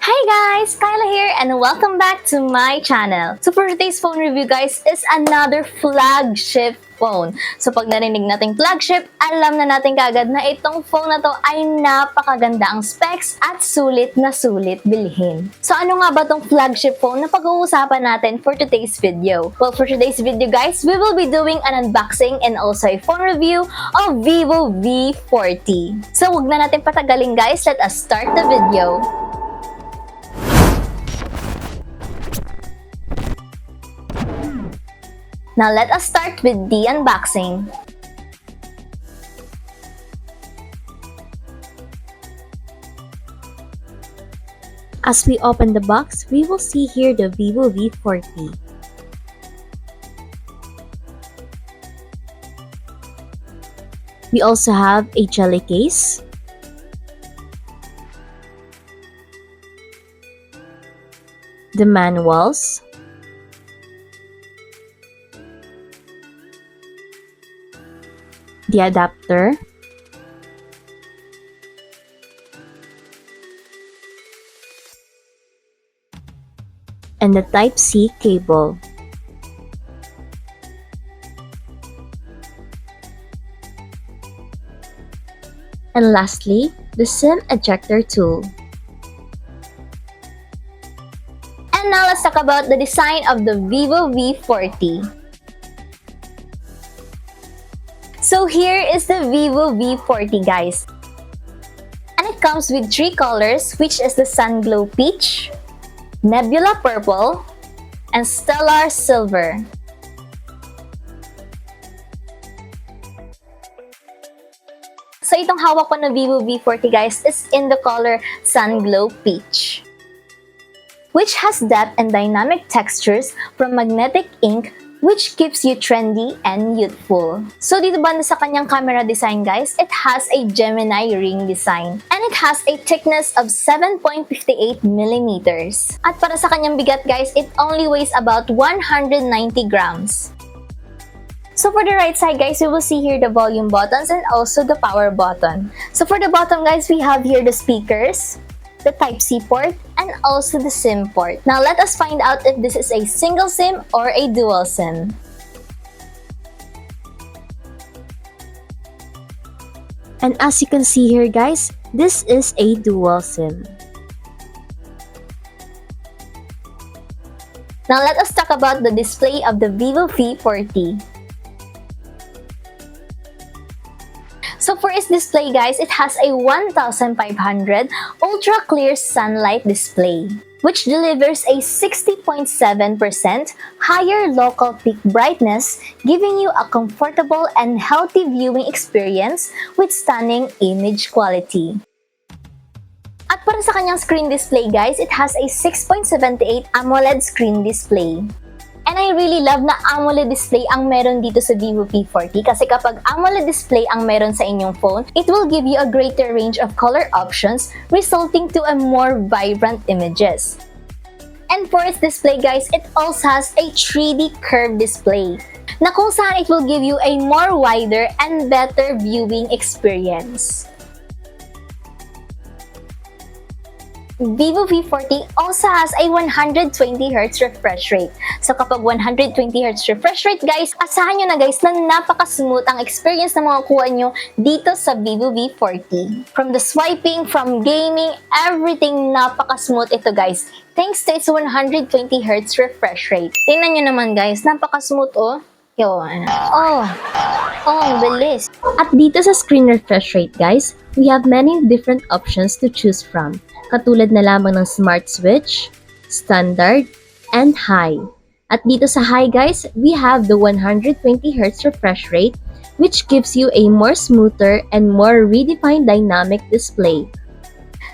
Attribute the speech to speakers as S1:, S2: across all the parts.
S1: Hi guys! Kyla here and welcome back to my channel. So for today's phone review guys is another flagship phone. So pag narinig nating flagship, alam na natin kagad na itong phone na to ay napakaganda ang specs at sulit na sulit bilhin. So ano nga ba tong flagship phone na pag-uusapan natin for today's video? Well, for today's video guys, we will be doing an unboxing and also a phone review of Vivo V40. So wag na natin patagalin guys, let us start the video. Now let us start with the unboxing. As we open the box, we will see here the Vivo V40. We also have a jelly case, the manuals, the adapter, and the Type-C cable. And lastly, the SIM ejector tool. And now let's talk about the design of the Vivo V40. So here is the Vivo V40 guys. And it comes with three colors, which is the Sun Glow Peach, Nebula Purple, and Stellar Silver. So itong hawak ko na Vivo V40 guys is in the color Sun Glow Peach, which has depth and dynamic textures from magnetic ink, which keeps you trendy and youthful. So dito banda sa kanyang camera design guys, it has a Gemini ring design. And it has a thickness of 7.58 millimeters. At para sa kanyang bigat guys, it only weighs about 190 grams. So for the right side guys, we will see here the volume buttons and also the power button. So for the bottom guys, we have here the speakers, the Type-C port, and also the SIM port. Now let us find out if this is a single SIM or a dual SIM. And as you can see here guys, this is a dual SIM. Now let us talk about the display of the Vivo V40. So for its display guys, it has a 1500 ultra clear sunlight display, which delivers a 60.7% higher local peak brightness, giving you a comfortable and healthy viewing experience with stunning image quality. At para sa kanyang screen display guys, it has a 6.78 AMOLED screen display. And I really love na AMOLED display ang meron dito sa Vivo V40 kasi kapag AMOLED display ang meron sa inyong phone, it will give you a greater range of color options resulting to a more vibrant images. And for its display guys, it also has a 3D curved display na kung saan it will give you a more wider and better viewing experience. Vivo V40 also has a 120Hz refresh rate. So kapag 120Hz refresh rate guys, asahan nyo na guys na napaka-smooth ang experience na makukuha nyo dito sa Vivo V40. From the swiping, from gaming, everything napaka-smooth ito guys. Thanks to its 120Hz refresh rate. Tingnan nyo naman guys, napaka-smooth oh. Ang bilis. At dito sa screen refresh rate guys, we have many different options to choose from. Katulad na lamang ng Smart Switch, Standard, and High. At dito sa High guys, we have the 120Hz refresh rate, which gives you a more smoother and more redefined dynamic display.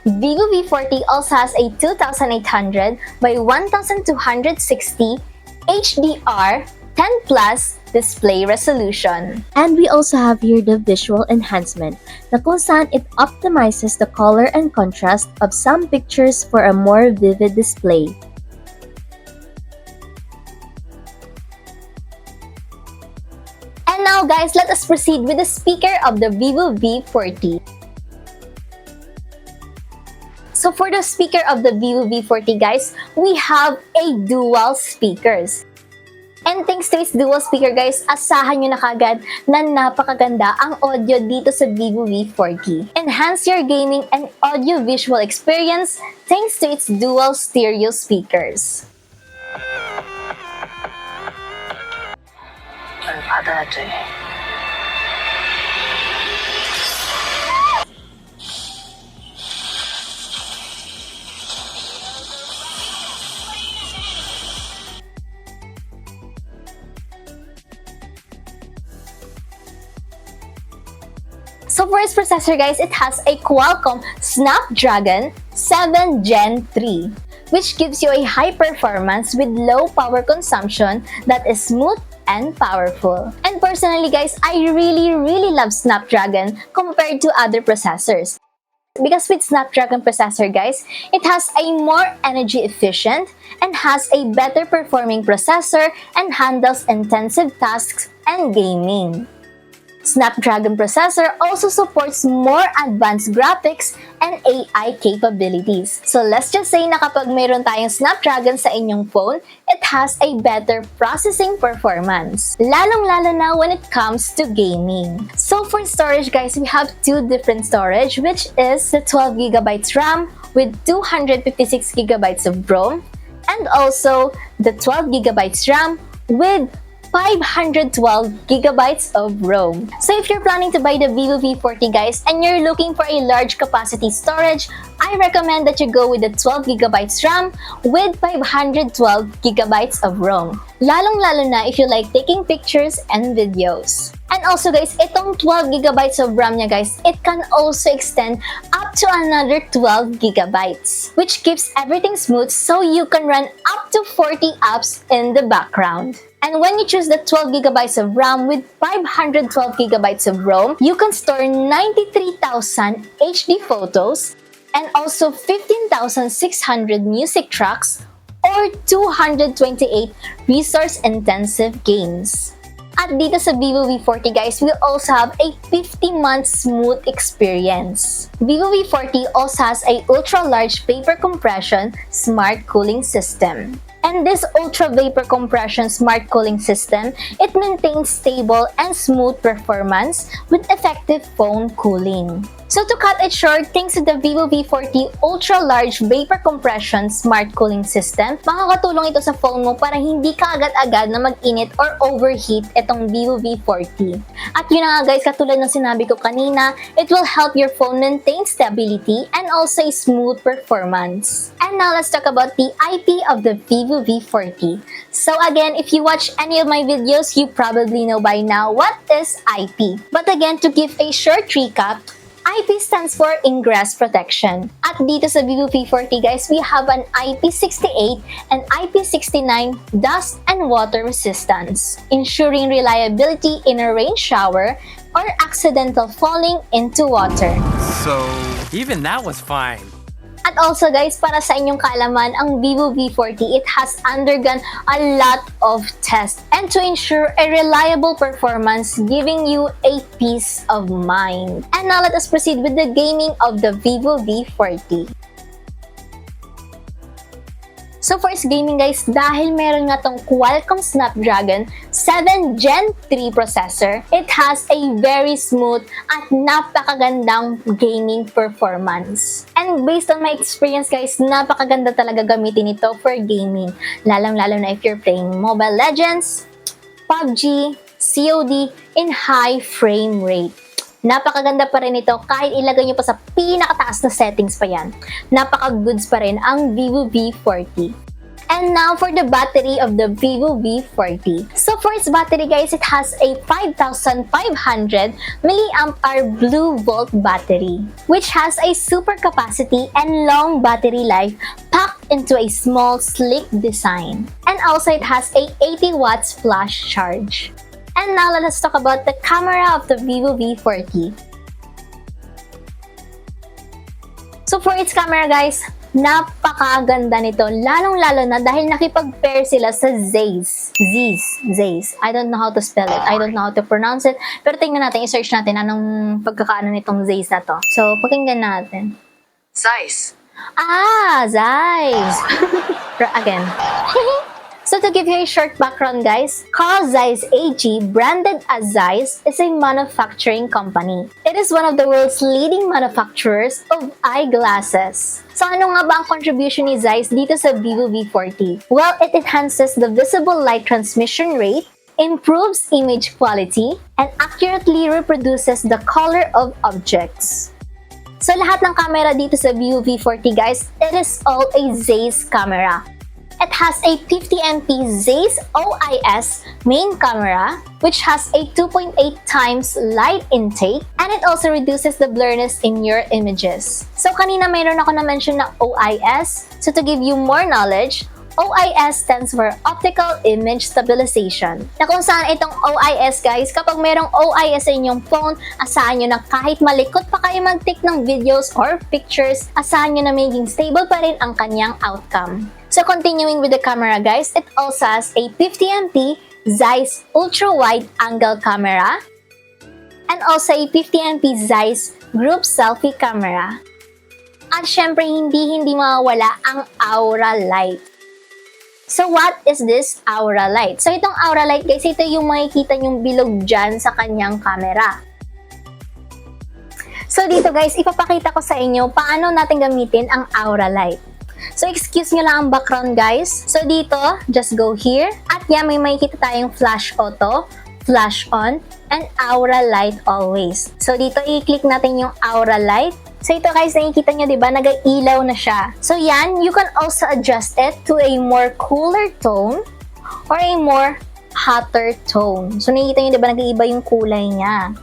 S1: Vivo V40 also has a 2800 by 1260 HDR 10 Plus display resolution. And we also have here the visual enhancement na kung saan it optimizes the color and contrast of some pictures for a more vivid display. And now guys, let us proceed with the speaker of the Vivo V40. So for the speaker of the Vivo V40 guys, we have a dual speakers. And thanks to its dual speaker guys, asahan nyo na kagad na napakaganda ang audio dito sa Vivo V40. Enhance your gaming and audio-visual experience thanks to its dual stereo speakers. So for its processor guys, it has a Qualcomm Snapdragon 7 Gen 3, which gives you a high performance with low power consumption that is smooth and powerful. And personally guys, I really love Snapdragon compared to other processors. Because with Snapdragon processor guys, it has a more energy efficient and has a better performing processor and handles intensive tasks and gaming. Snapdragon processor also supports more advanced graphics and AI capabilities. So let's just say na kapag mayroon tayong Snapdragon sa inyong phone, it has a better processing performance. Lalong-lalo na when it comes to gaming. So for storage guys, we have two different storage, which is the 12GB RAM with 256GB of ROM and also the 12GB RAM with 512GB of ROM. So if you're planning to buy the Vivo V40 guys and you're looking for a large capacity storage, I recommend that you go with the 12GB RAM with 512GB of ROM. Lalong-lalo na if you like taking pictures and videos. And also guys, itong 12GB of RAM niya guys, it can also extend up to another 12GB, which keeps everything smooth so you can run up to 40 apps in the background. And when you choose the 12GB of RAM with 512GB of ROM, you can store 93,000 HD photos and also 15,600 music tracks or 228 resource-intensive games. At dito sa Vivo V40 guys, we also have a 50-month smooth experience. Vivo V40 also has a ultra-large vapor compression smart cooling system. And this ultra vapor compression smart cooling system, it maintains stable and smooth performance with effective phone cooling. So to cut it short, thanks to the Vivo V40 ultra-large vapor compression smart cooling system, makakatulong ito sa phone mo para hindi ka agad-agad na mag-init or overheat itong Vivo V40. At yun na nga guys, katulad ng sinabi ko kanina, it will help your phone maintain stability and also a smooth performance. And now let's talk about the IP of the Vivo V40. So again, if you watch any of my videos, you probably know by now what is IP. But again, to give a short recap, IP stands for Ingress Protection. At dito sa Vivo V40 guys, we have an IP68 and IP69 dust and water resistance, ensuring reliability in a rain shower or accidental falling into water.
S2: So, even that was fine.
S1: At also guys, para sa inyong kaalaman, ang Vivo V40, it has undergone a lot of tests and to ensure a reliable performance, giving you a peace of mind. And now let us proceed with the gaming of the Vivo V40. So for its gaming guys, dahil meron nga tong Qualcomm Snapdragon 7 Gen 3 processor, it has a very smooth at napakagandang gaming performance. And based on my experience guys, napakaganda talaga gamitin ito for gaming. Lalong-lalo na if you're playing Mobile Legends, PUBG, COD in high frame rate. Napakaganda pa rin ito kahit ilagay nyo pa sa pinakataas na settings pa yan. Napaka-goods pa rin ang Vivo V40. And now for the battery of the Vivo V40. So for its battery guys, it has a 5,500 mAh Blue Volt battery, which has a super capacity and long battery life packed into a small sleek design. And also it has a 80 watts flash charge. And now let us talk about the camera of the Vivo V40. So for its camera guys, napakaganda nito, lalong-lalo na dahil nakipag-pair sila sa ZEISS. ZEISS. I don't know how to spell it. I don't know how to pronounce it. Pero tingnan natin, i-search natin anong pagkakaano nitong ZEISS na to. So, pakinggan natin.
S3: ZEISS.
S1: ZEISS. Again. So to give you a short background guys, Carl Zeiss AG, branded as ZEISS, is a manufacturing company. It is one of the world's leading manufacturers of eyeglasses. So ano nga ba ang contribution ni ZEISS dito sa Vivo V40? Well, it enhances the visible light transmission rate, improves image quality, and accurately reproduces the color of objects. So lahat ng camera dito sa Vivo V40 guys, it is all a ZEISS camera. It has a 50MP ZEISS OIS main camera, which has a 2.8 times light intake, and it also reduces the blurriness in your images. So kanina mayroon ako na-mention na OIS. So to give you more knowledge, OIS stands for Optical Image Stabilization. Na kung saan itong OIS guys, kapag mayroong OIS sa inyong phone, asahan nyo na kahit malikot pa kayo mag-take ng videos or pictures, asahan nyo na maging stable pa rin ang kanyang outcome. So continuing with the camera guys, it also has a 50MP ZEISS ultra-wide angle camera and also a 50MP ZEISS group selfie camera. At syempre hindi mawawala ang aura light. So what is this aura light? So itong aura light guys, ito yung makikita nyong bilog dyan sa kanyang camera. So dito guys, ipapakita ko sa inyo paano natin gamitin ang aura light. So excuse nyo lang ang background guys. So dito, just go here. At yan, may makikita tayong flash auto, flash on, and aura light always. So dito, i-click natin yung aura light. So ito guys, nakikita nyo, diba? Nag-ilaw na siya. So yan, you can also adjust it to a more cooler tone or a more hotter tone. So nakikita nyo, diba? Nag-iiba yung kulay niya.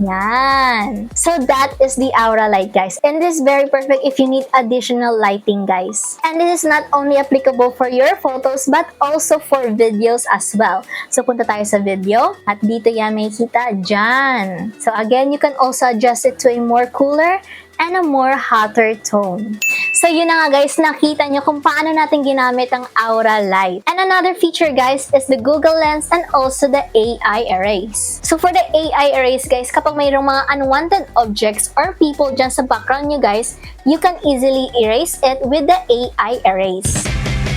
S1: Yan. So that is the aura light guys. And this is very perfect if you need additional lighting guys. And this is not only applicable for your photos but also for videos as well. So punta tayo sa video at dito yan makikita dyan. So again, you can also adjust it to a more cooler and a more hotter tone. So yun na nga guys, nakita nyo kung paano natin ginamit ang aura light. And another feature guys is the Google Lens and also the AI erase. So for the AI erase guys, kapag mayroong mga unwanted objects or people dyan sa background nyo guys, you can easily erase it with the AI erase.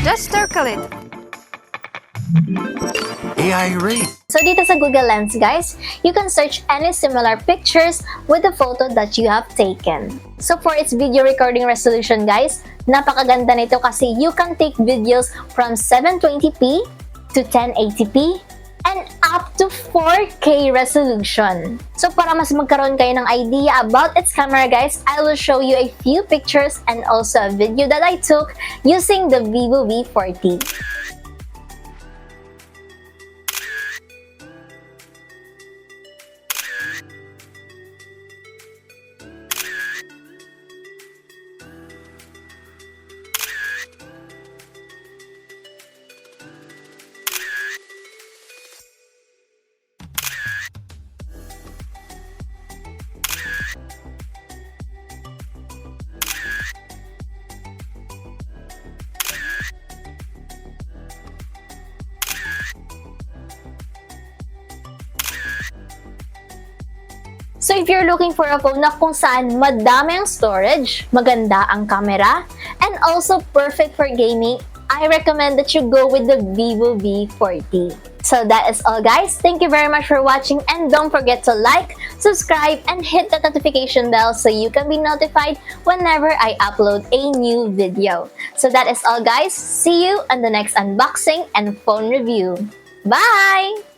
S3: Just circle it.
S2: AI erase.
S1: So dito sa Google Lens guys, you can search any similar pictures with the photo that you have taken. So for its video recording resolution guys, napakaganda nito kasi you can take videos from 720p to 1080p and up to 4K resolution. So para mas magkaroon kayo ng idea about its camera guys, I will show you a few pictures and also a video that I took using the Vivo V40. So if you're looking for a phone na kung saan madami ang storage, maganda ang camera, and also perfect for gaming, I recommend that you go with the Vivo V40. So that is all guys. Thank you very much for watching and don't forget to like, subscribe, and hit the notification bell so you can be notified whenever I upload a new video. So that is all guys. See you on the next unboxing and phone review. Bye!